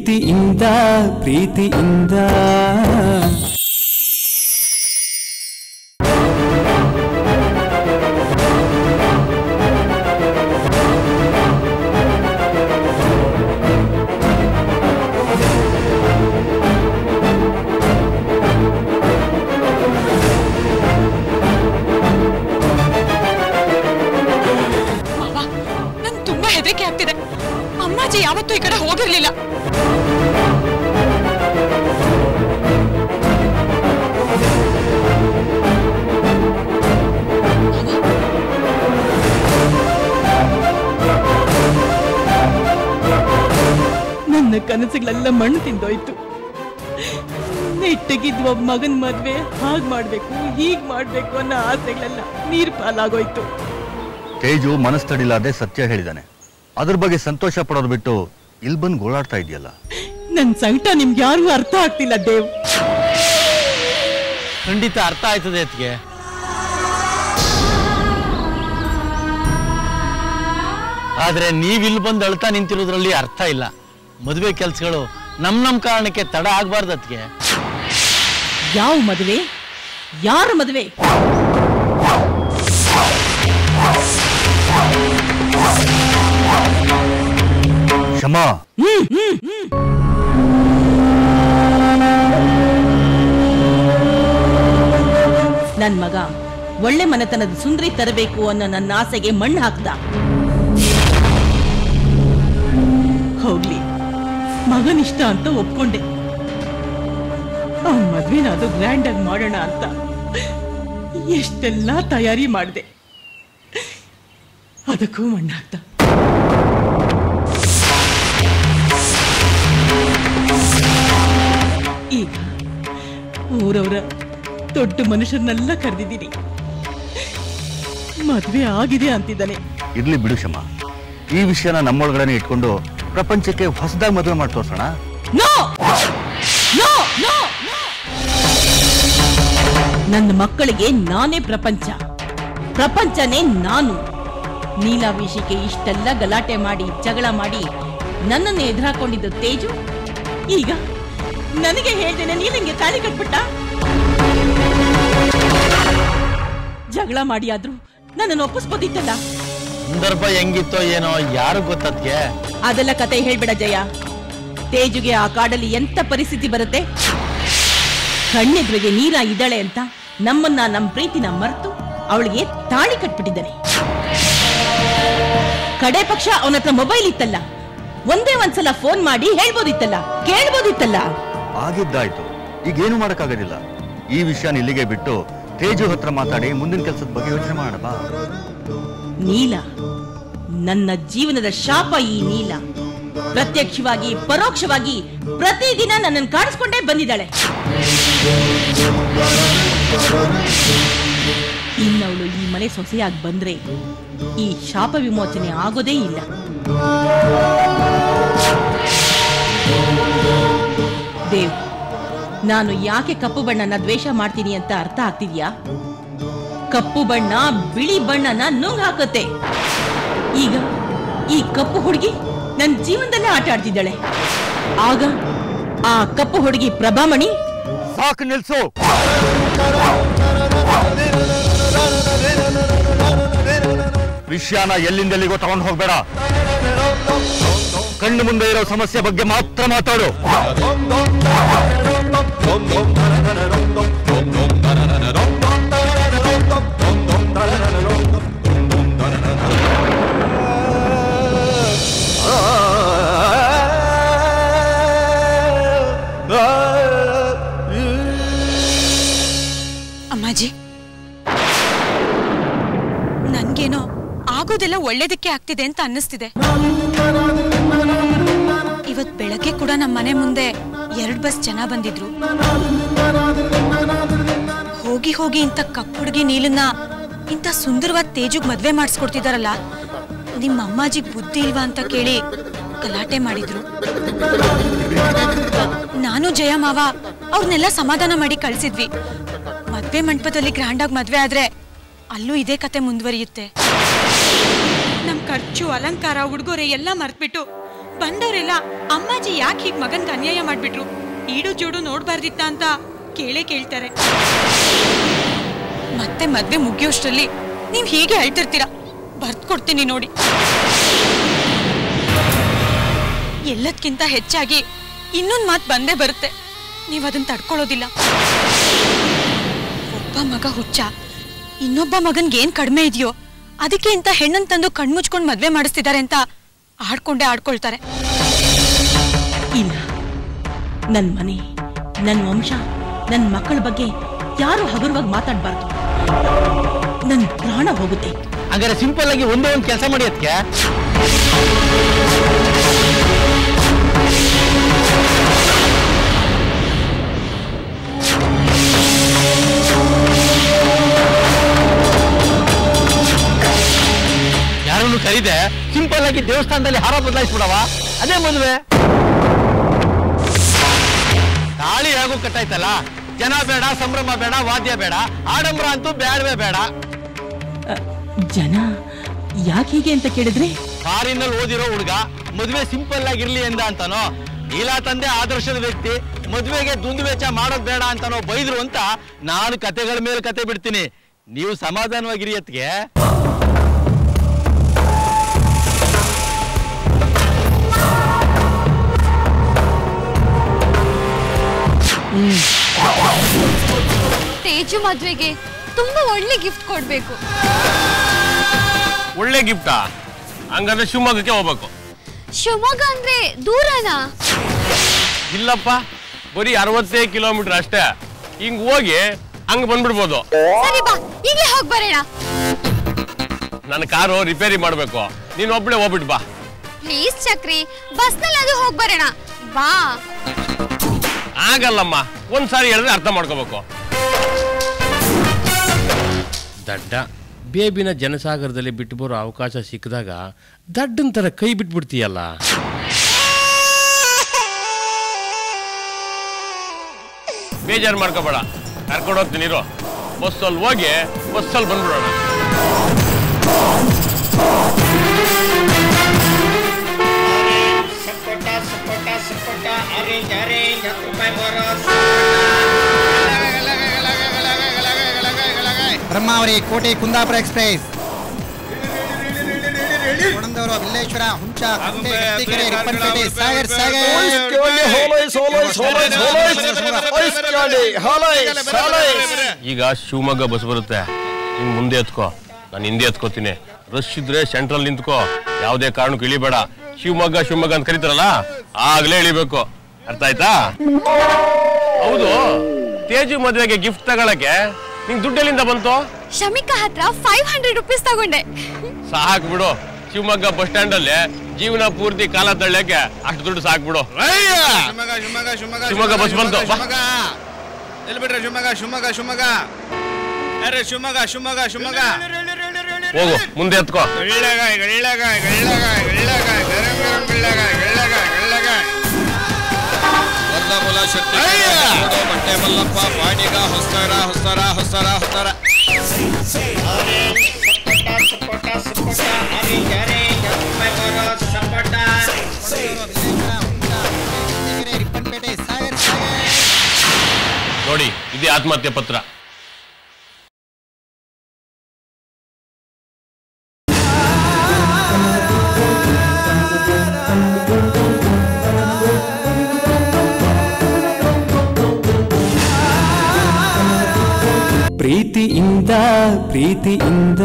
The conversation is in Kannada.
ಪ್ರೀತಿಯಿಂದ ಪ್ರೀತಿಯಿಂದ ಅಮ್ಮಾಜಿ ಯಾವತ್ತೂ ಈ ಕಡೆ ಹೋಗಿರ್ಲಿಲ್ಲ. ನನ್ನ ಕನಸುಗಳೆಲ್ಲ ಮಣ್ಣು ತಿಂದೋಯ್ತು. ನೆಟ್ಟಗಿದ್ವ ಒಬ್ಬ ಮಗನ್ ಮದ್ವೆ ಹಾಗ್ ಮಾಡ್ಬೇಕು ಹೀಗ್ ಮಾಡ್ಬೇಕು ಅನ್ನೋ ಆಸೆಗಳೆಲ್ಲ ನೀರ್ ಪಾಲಾಗೋಯ್ತು. ತೇಜು ಮನಸ್ತಡಿಲಾದೆ ಸತ್ಯ ಹೇಳಿದಾನೆ. ಅದ್ರ ಬಗ್ಗೆ ಸಂತೋಷ ಪಡೋದು ಬಿಟ್ಟು ಇಲ್ಲಿ ಬಂದು ಗೋಳಾಡ್ತಾ ಇದೆಯಲ್ಲ. ನನ್ ಸಂಕಟ ನಿಮ್ಗೆ ಯಾರಿಗೂ ಅರ್ಥ ಆಗ್ತಿಲ್ಲ ದೇವ್. ಖಂಡಿತ ಅರ್ಥ ಆಯ್ತದೆ ಅತ್ಗೆ. ಆದ್ರೆ ನೀವಿಲ್ಲಿ ಬಂದು ಅಳ್ತಾ ನಿಂತಿರೋದ್ರಲ್ಲಿ ಅರ್ಥ ಇಲ್ಲ. ಮದುವೆ ಕೆಲ್ಸಗಳು ನಮ್ ಕಾರಣಕ್ಕೆ ತಡ ಆಗ್ಬಾರ್ದು ಅತ್ಗೆ. ಯಾವ ಮದುವೆ? ಯಾರ ಮದುವೆ? ಕ್ಷಮಾ. ನನ್ ಮಗ ಒಳ್ಳೆ ಮನೆತನದ ಸುಂದರಿ ತರಬೇಕು ಅನ್ನೋ ನನ್ನ ಆಸೆಗೆ ಮಣ್ಣು ಹಾಕ್ದ. ಹೋಗ್ಲಿ, ಮಗನಿಷ್ಟ ಅಂತ ಒಪ್ಕೊಂಡೆ. ಅವನ್ ಮದ್ವೆನ ಅದು ಗ್ರ್ಯಾಂಡ್ ಆಗಿ ಮಾಡೋಣ ಅಂತ ಎಷ್ಟೆಲ್ಲಾ ತಯಾರಿ ಮಾಡಿದೆ. ಅದಕ್ಕೂ ಮಣ್ಣು ಹಾಕ್ದ. ಈಗ ಊರವರ ದೊಡ್ಡ ಮನುಷ್ಯರನ್ನೆಲ್ಲ ಕರೆದಿದ್ದೀನಿ. ಮದ್ವೆ ಆಗಿದೆ ಅಂತಿದ್ದಾನೆ. ಇರ್ಲಿ ಬಿಡು ಕ್ಷಮಾ, ಈ ವಿಷಯನ ನಮ್ಮೊಳಗಡೆ ಇಟ್ಕೊಂಡು ಪ್ರಪಂಚಕ್ಕೆ ಹೊಸದಾಗಿ ಮದುವೆ ಮಾಡಿ ತೋರ್ಸೋಣ. ನನ್ನ ಮಕ್ಕಳಿಗೆ ನಾನೇ ಪ್ರಪಂಚ, ಪ್ರಪಂಚನೇ ನಾನು. ನೀಲಾ ವಿಷಯಕ್ಕೆ ಇಷ್ಟೆಲ್ಲ ಗಲಾಟೆ ಮಾಡಿ ಜಗಳ ಮಾಡಿ ನನ್ನನ್ನು ಎದುರಾಕೊಂಡಿದ್ದು ತೇಜು ಈಗ ನನಗೆ ಹೇಳ್ತೇನೆ ನೀಲಂಗೆ ತಾಳಿ ಕಟ್ಬಿಟ್ಟ. ಜಗಳ ಮಾಡಿ ಆದ್ರೂ ನನ್ನನ್ನು ಒಪ್ಪಿಸ್ಬೋದಿತ್ತಲ್ಲ. ಸಂದರ್ಭ ಹೆಂಗಿತ್ತೋ ಏನೋ ಯಾರು ಗೊತ್ತದ್ಗೆ. ಅದೆಲ್ಲ ಕತೆ ಹೇಳ್ಬೇಡ ಜಯ. ತೇಜುಗೆ ಆ ಕಾಡಲ್ಲಿ ಎಂತ ಪರಿಸ್ಥಿತಿ ಬರುತ್ತೆ. ಕಣ್ಣೆದುರಿಗೆ ನೀರ ಇದ್ದಾಳೆ ಅಂತ ನಮ್ಮನ್ನ ನಮ್ಮ ಪ್ರೀತಿನ ಮರೆತು ಅವಳಿಗೆ ತಾಳಿ ಕಟ್ಬಿಟ್ಟಿದ್ದಾನೆ. ಕಡೆ ಪಕ್ಷ ಅವನ ಹತ್ರ ಮೊಬೈಲ್ ಇತ್ತಲ್ಲ, ಒಂದೇ ಒಂದ್ಸಲ ಫೋನ್ ಮಾಡಿ ಹೇಳ್ಬೋದಿತ್ತಲ್ಲ, ಕೇಳ್ಬೋದಿತ್ತಲ್ಲ. ಆಗಿದ್ದಾಯ್ತು, ಈಗೇನು ಮಾಡಕ್ಕಾಗೋದಿಲ್ಲ. ಈ ವಿಷಯನ ಇಲ್ಲಿಗೆ ಬಿಟ್ಟು ತೇಜು ಹತ್ರ ಮಾತಾಡಿ ಮುಂದಿನ ಕೆಲಸದ ಬಗ್ಗೆ ಯೋಚನೆ ಮಾಡೋಣ ಬಾ. ನೀಲ ನನ್ನ ಜೀವನದ ಶಾಪ. ಈ ನೀಲ ಪ್ರತ್ಯಕ್ಷವಾಗಿ ಪರೋಕ್ಷವಾಗಿ ಪ್ರತಿದಿನ ನನ್ನನ್ನು ಕಾಣಿಸ್ಕೊಂಡೇ ಬಂದಿದ್ದಾಳೆ. ಇನ್ನವಳು ಈ ಮನೆ ಸೊಸೆಯಾಗಿ ಬಂದ್ರೆ ಈ ಶಾಪ ವಿಮೋಚನೆ ಆಗೋದೇ ಇಲ್ಲ. ದೇವ್, ನಾನು ಯಾಕೆ ಕಪ್ಪು ಬಣ್ಣನ ದ್ವೇಷ ಮಾಡ್ತೀನಿ ಅಂತ ಅರ್ಥ ಆಗ್ತಿದ್ಯಾ? ಕಪ್ಪು ಬಣ್ಣ ಬಿಳಿ ಬಣ್ಣನ ನುಂಗ್ ಹಾಕುತ್ತೆ. ಈಗ ಈ ಕಪ್ಪು ಹುಡುಗಿ ನನ್ನ ಜೀವನದಲ್ಲೇ ಆಟ ಆಡ್ತಿದ್ದಾಳೆ. ಆಗ ಆ ಕಪ್ಪು ಹುಡುಗಿ ಪ್ರಭಾಮಣಿ ಸಾಕು ನಿಲ್ಸು. ವಿಷಯನ ಎಲ್ಲಿಂದೆಲ್ಲಿಗೋ ತಗೊಂಡು ಹೋಗ್ಬೇಡ. ಕಣ್ಣು ಮುಂದೆ ಇರೋ ಸಮಸ್ಯೆ ಬಗ್ಗೆ ಮಾತ್ರ ಮಾತಾಡು. ಅಮ್ಮಾಜಿ, ನನ್ಗೇನೋ ಆಗೋದೆಲ್ಲ ಒಳ್ಳೇದಕ್ಕೆ ಆಗ್ತಿದೆ ಅಂತ ಅನ್ನಿಸ್ತಿದೆ. ಇವತ್ ಬೆಳಗ್ಗೆ ಕೂಡ ನಮ್ಮ ಮನೆ ಮುಂದೆ 2 ಬಸ್ ಜನ ಬಂದಿದ್ರು. ಹೋಗಿ ಹೋಗಿ ಇಂಥ ಕಪ್ಪುಡುಗಿ ನೀಲನ್ನ ಇಂಥ ಸುಂದರವಾದ ತೇಜುಗ್ ಮದ್ವೆ ಮಾಡಿಸ್ಕೊಡ್ತಿದಾರಲ್ಲ, ನಿಮ್ಮ ಅಮ್ಮಾಜಿಗ್ ಬುದ್ಧಿ ಇಲ್ವಾ ಅಂತ ಕೇಳಿ ಗಲಾಟೆ ಮಾಡಿದ್ರು. ನಾನು ಜಯ ಮಾವ ಅವ್ರನ್ನೆಲ್ಲ ಸಮಾಧಾನ ಮಾಡಿ ಕಳ್ಸಿದ್ವಿ. ಮದ್ವೆ ಮಂಟಪದಲ್ಲಿ ಗ್ರ್ಯಾಂಡ್ ಆಗಿ ಮದ್ವೆ ಆದ್ರೆ ಅಲ್ಲೂ ಇದೇ ಕತೆ ಮುಂದುವರಿಯುತ್ತೆ. ನಮ್ ಖರ್ಚು ಅಲಂಕಾರ ಉಡುಗೊರೆ ಎಲ್ಲ ಮರ್ತ್ಬಿಟ್ಟು ಬಂದವರೆಲ್ಲ ಅಮ್ಮಾಜಿ ಯಾಕೆ ಹೀಗ್ ಮಗನ್ಗೆ ಅನ್ಯಾಯ ಮಾಡ್ಬಿಟ್ರು, ಈಡು ಜೋಡು ನೋಡ್ಬಾರ್ದಿತ್ತ ಅಂತ ಕೇಳ್ತಾರೆ. ಮತ್ತೆ ಮದ್ವೆ ಮುಗಿಯೋಷ್ಟ್ರಲ್ಲಿ ನೀವ್ ಹೀಗೆ ಹೇಳ್ತಿರ್ತೀರಾ. ಬರ್ದ್ಕೊಡ್ತೀನಿ ನೋಡಿ. ಎಲ್ಲದಕ್ಕಿಂತ ಹೆಚ್ಚಾಗಿ ಇನ್ನೊಂದ್ ಮಾತು ಬಂದೇ ಬರುತ್ತೆ, ನೀವ್ ಅದನ್ನ ತಡ್ಕೊಳ್ಳೋದಿಲ್ಲ. ಒಬ್ಬ ಮಗ ಹುಚ್ಚ, ಇನ್ನೊಬ್ಬ ಮಗನ್ಗೆ ಏನ್ ಕಡಿಮೆ ಇದೆಯೋ ಅದಕ್ಕೆ ಇಂತ ಹೆಣ್ಣನ್ ತಂದು ಕಣ್ಮುಚ್ಕೊಂಡ್ ಮದ್ವೆ ಮಾಡಿಸ್ತಿದ್ದಾರೆ ಅಂತ ಆಡ್ಕೊಳ್ತಾರೆ. ಇಲ್ಲ, ನನ್ ಮನೆ, ನನ್ ವಂಶ, ನನ್ ಮಕ್ಕಳ ಬಗ್ಗೆ ಯಾರು ಹಗುರವಾಗಿ ಮಾತಾಡ್ಬಾರ್ದು. ನನ್ ಪ್ರಾಣ ಹೋಗುತ್ತೆ. ಹಾಗಾದ್ರೆ ಸಿಂಪಲ್ ಆಗಿ ಒಂದೇ ಒಂದು ಕೆಲಸ ಮಾಡಿ. ಅದಕ್ಕೆ ಯಾರನ್ನು ಕರೀದೆ ಸಿಂಪಲ್ ಆಗಿ ದೇವಸ್ಥಾನದಲ್ಲಿ ಹಾರ ಬದಲಾಯಿಸ್ಬಿಡವ, ಅದೇ ಮದುವೆ. ತಾಳಿ ಹೇಗೂ ಕಟ್ಟಾಯ್ತಲ್ಲ, ಜನ ಬೇಡ, ಸಂಭ್ರಮ ಬೇಡ, ವಾದ್ಯ ಬೇಡ, ಆಡಂಬರ ಅಂತೂ ಬೇಡವೇ ಬೇಡ. ಜನ ಯಾಕೆ ಹೀಗೆ ಅಂತ ಕೇಳಿದ್ರೆ, ಫಾರಿನಲ್ಲಿ ಓದಿರೋ ಹುಡುಗ ಮದುವೆ ಸಿಂಪಲ್ ಆಗಿರ್ಲಿ ಎಂದ ಅಂತಾನೋ, ಇಲ್ಲ ತಂದೆ ಆದರ್ಶದ ವ್ಯಕ್ತಿ ಮದುವೆಗೆ ದುಂದು ವೆಚ್ಚ ಮಾಡೋದ್ ಬೇಡ ಅಂತಾನೋ ಬೈದ್ರು ಅಂತ ನಾನು ಕತೆಗಳ ಮೇಲೆ ಕತೆ ಬಿಡ್ತೀನಿ. ನೀವು ಸಮಾಧಾನವಾಗಿರಿ. ಅತ್ಗೆ ತೇಜು ಮದ್ವೆಗೆ ತುಂಬಾ ಒಳ್ಳೆ ಗಿಫ್ಟ್ ಕೊಡ್ಬೇಕು. ಒಳ್ಳೆ ಗಿಫ್ಟಾ? ಹಂಗಾದ್ರೆ ಶಿವಮೊಗ್ಗಕ್ಕೆ ಹೋಗ್ಬೇಕು. ಶಿವಮೊಗ್ಗ ಅಂದ್ರೆ ದೂರನಾ? ಇಲ್ಲಪ್ಪ, ಬರೀ 60 ಕಿಲೋಮೀಟರ್ ಅಷ್ಟೇ. ಹಿಂಗ್ ಹೋಗಿ ಹಂಗ ಬಂದ್ಬಿಡ್ಬೋದು. ಸರಿ ಬಾ, ಈಗಲೇ ಹೋಗಿ ಬರೋಣ. ನನ್ನ ಕಾರು ರಿಪೇರಿ ಮಾಡ್ಬೇಕು, ನೀನ್ ಒಬ್ಳೆ ಹೋಗ್ಬಿಟ್ ಬಾ. ಪ್ಲೀಸ್ ಚಕ್ರಿ, ಬಸ್ನಲ್ಲಿ ಅದು ಹೋಗಿ ಬರೋಣ ಬಾ. ಆಗಲ್ಲಮ್ಮ, ಒಂದ್ಸಾರಿ ಹೇಳಿದ್ರೆ ಅರ್ಥ ಮಾಡ್ಕೋಬೇಕು. ದಡ್ಡ ಬೇಬಿನ ಜನಸಾಗರದಲ್ಲಿ ಬಿಟ್ಟು ಬರೋ ಅವಕಾಶ ಸಿಕ್ಕಿದಾಗ ದಡ್ಡನ್ ತರ ಕೈ ಬಿಟ್ಬಿಡ್ತೀಯಲ್ಲ. ಬೇಜಾರು ಮಾಡ್ಕೋಬೇಡ, ಕರ್ಕೊಂಡು ಹೋಗ್ತೀನಿ ಇರೋ. ಬಸ್ಸಲ್ಲಿ ಹೋಗಿ ಬಸ್ಸಲ್ಲಿ ಬಂದ್ಬಿಡೋಣ. ಬ್ರಹ್ಮಾವರಿ ಕೋಟೆ ಕುಂದಾಪುರ ಎಕ್ಸ್ಪ್ರೆಸ್, ವಿಲ್ಲೇಶ್ವರ, ಹುಂಚ, ರಿಪ್ಪನ್ಪೇಟೆ, ಸಾಗರ್ ಈಗ ಶಿವಮೊಗ್ಗ ಬಸ್ ಬರುತ್ತೆ, ನಿನ್ ಮುಂದೆ ಎತ್ಕೋ, ನಾನು ಹಿಂದೆ ಎತ್ಕೋತೀನಿ. ರಶ್ ಇದ್ರೆ ಸೆಂಟ್ರಲ್ ನಿಂತ್ಕೋ, ಯಾವುದೇ ಕಾರಣಕ್ಕೂ ಇಳಿಬೇಡ. ಶಿವಮೊಗ್ಗ ಅಂತ ಕರೀತಾರಲ್ಲ, ಆಗ್ಲೇ ಇಳಿಬೇಕು. ಅರ್ಥ ಆಯ್ತಾ? ಹೌದು, ತೇಜು ಮದುವೆಗೆ ಗಿಫ್ಟ್ ತಗೊಳಕ್ಕೆ ನಿಂಗೆ ದುಡ್ಡೆಲ್ಲಿಂದ ಬಂತು? ಶಮಿಕಾ ಹತ್ರ 500 ರೂಪೀಸ್ ತಗೊಂಡೆ. ಸಾಕ್ ಬಿಡು, ಶಿವಮೊಗ್ಗ ಬಸ್ ಸ್ಟ್ಯಾಂಡ್ ಅಲ್ಲಿ ಜೀವನ ಪೂರ್ತಿ ಕಾಲ ತಳ್ಳಕ್ಕೆ ಅಷ್ಟು ದುಡ್ಡು ಸಾಕ್ ಬಿಡು. ಶಿವಮೊಗ್ಗ ಬಸ್ ಬಂತು. ಎಲ್ಲಿ ಬಿಡ್ರೆ ಶಿವಮೊಗ್ಗ ಹೋಗು, ಮುಂದೆ ಎತ್ಕೋ. ಬಟ್ಟೆ ಮಲ್ಲಪ್ಪ, ಬಾಣಿಗ, ಹೊಸ್ತರ. ನೋಡಿ, ಇದೇ ಆತ್ಮಹತ್ಯೆ ಪತ್ರ. ಪ್ರೀತಿಯಿಂದ